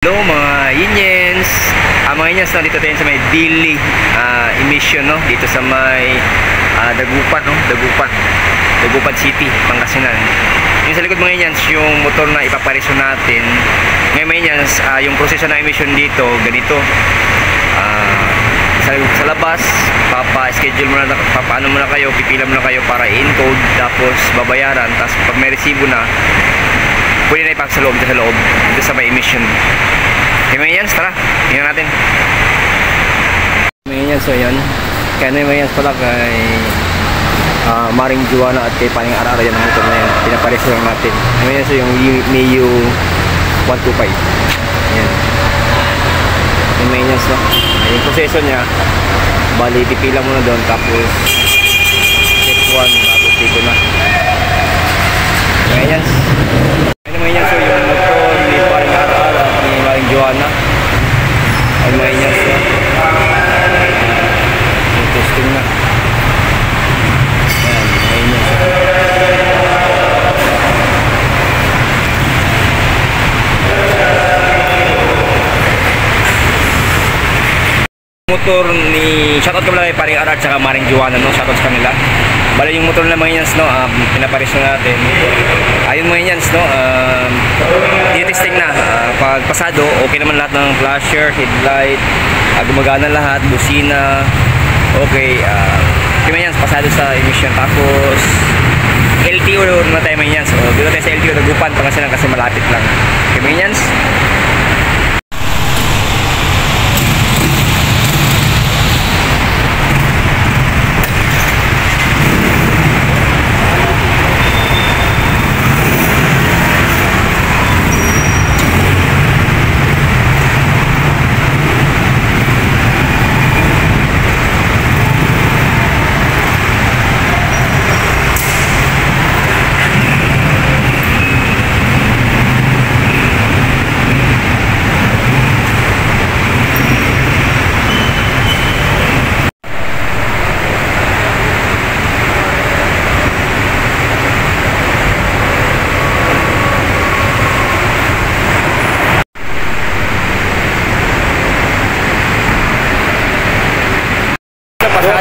Hello mga Yinyens, mga Yinyens, nandito tayo sa may Dili emission, no? Dito sa may Dagupan, no? Dagupan City, Pangasinan. Yung sa likod mga Yinyens, yung motor na ipapareso natin. Ngayon mga Yinyens, yung proseso ng emission dito, ganito. Sa labas, papa-schedule muna, papaano muna kayo, pipila muna kayo para i-encode, tapos babayaran, tapos pag may resibo na, pwede na ipang sa loob, dito sa may emission. Okay mga Yinyens, tara, tingnan natin. Mga Yinyens, so yan. Kaya na yung mga Yinyens pala kay Maring Juana at kay Paring Arara, yan ang motor na yan. Pinapareso lang natin. Mga Yinyens, so yung Mio 125. Yan. Yung mga Yinyens, no? Yung proseso niya, bali, pipila muna doon, tapos step 1, tapos dito na. Mga Yinyens. Mga Yinyens, so yung motor ni Paring Arara at ni Maring Juana ay mga Yinyens, no? Yung testing na. Ayan, mga Yinyens. Motor ni shoutout ko lang kay Paring Arad at Maring Juana, no? Shoutout sa kanila. Bali yung motor na mga Yinyens, no? Pinapares na natin. Ayun mga Yinyens, no? Testing na. Pag pasado, okay naman lahat ng flasher, headlight, gumagana lahat, busina. Okay, mga Yinyens, pasado sa emission. Tapos LTO naman tayo mga Yinyens. So, dito tayo sa LTO, Dagupan, Pangasinan kasi malapit lang. Okay mga Yinyens.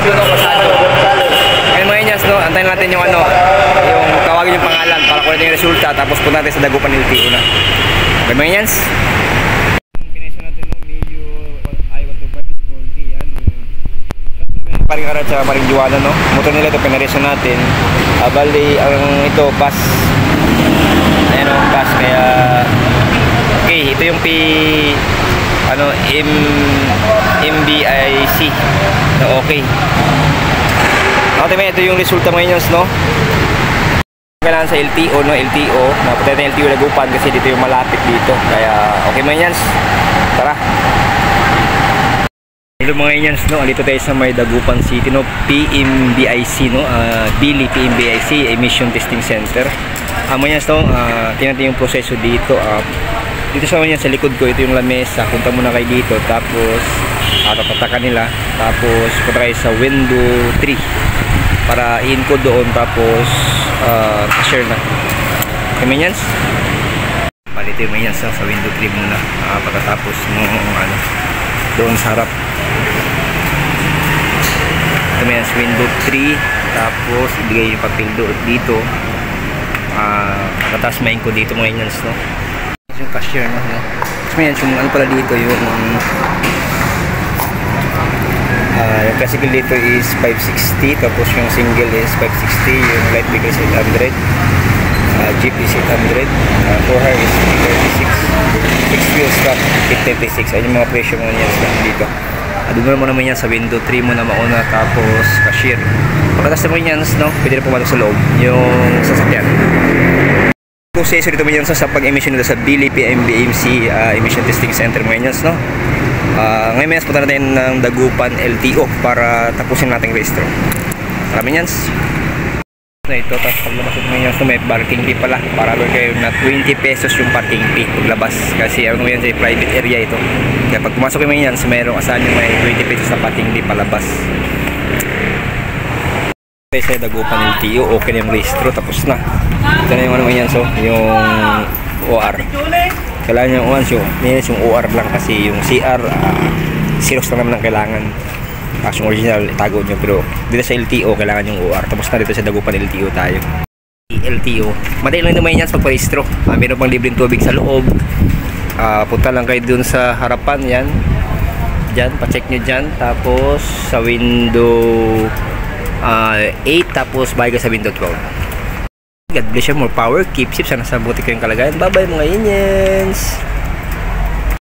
Pasado. Ngayon mga Yinyens, no? Antayin natin yung yung tawagin yung pangalan para kunin yung resulta, tapos punta natin sa Dagupan LTO na. Okay mga Yinyens? Pinesyo natin, no? Mio I-125 is 40, yan. Paring Arad sa Maring Juana, no? Motor nila ito, pinaresyo natin. Bali, ang ito, pass. Ayan, no? Pass, kaya okay, ito yung MBIC na okay. Ito yung resulta mga Yinyens, no? Kailangan sa LTO, no? LTO, napunta natin LTO Dagupan kasi dito yung malapit dito. Kaya okay mga Yinyens, tara. Hello mga Yinyens, no? Dito tayo sa may Dagupan City, no? PMBIC, no? Dili PMBIC Emission Testing Center. Mga Yinyens, no? Tingnan natin yung proseso dito. Dito sa mga Yinyens, sa likod ko, ito yung lamesa. Punta muna kayo dito, tapos tatatakan nila, tapos punta kayo sa window 3 para i-encode doon, tapos share na. Okay mga Yinyens, palito yung mga Yinyens, sa window 3 muna, pagkatapos nung doon sa harap. Ito mga Yinyens, window 3, tapos ibigay yung papel doon dito, pagkatapos ma-encode dito mga Yinyens, no? Yung cashier, no? Tapos mga Yinyens, yung pala dito, yung classical dito is 560, tapos yung single is 560, yung light vehicle is 800, jeep is 800, for-hire is 336, 6 wheels truck 836. Ayun yung mga presyo mo niyan dito. Doon mo naman yan sa window 3 mo na mauna, tapos cashier. Pagkatas naman yan, no? Pwede na pumasok sa loob yung sasakyan. Proseso dito mo yan sa pag-emission nila sa Dili PMBIC Emission Testing Center mo yan, no? Ngayon may punta natin ng Dagupan LTO para tapusin natin registro. Maraming Yinyens. Ito, tapos paglabas ito mga Yinyens, may parking fee pala. Para doon kayo na 20 pesos yung parking fee paglabas. Kasi ano yan, sa private area ito. Kaya pag pumasok yung mga Yinyens, mayroong asahan yung may 20 pesos na parking fee palabas. Sa Dagupan LTO, okay na yung registro, tapos na. Ito na yung ano yan, so yung OR. Kailangan yung once yung OR lang kasi yung CR Xerox lang naman ang kailangan. Yung original itago nyo, pero dito sa LTO kailangan yung OR. Tapos na dito sa Dagupan LTO tayo. LTO madali lang naman yan sa pagparehistro. Meron pang libreng tubig sa loob. Punta lang kayo dun sa harapan yan. Dyan, pa-check nyo dyan. Tapos sa window 8, tapos bahay ka sa window 12. God bless you, more power, keep safe, sana sa buti kayong kalagayan. Bye bye mga Indians.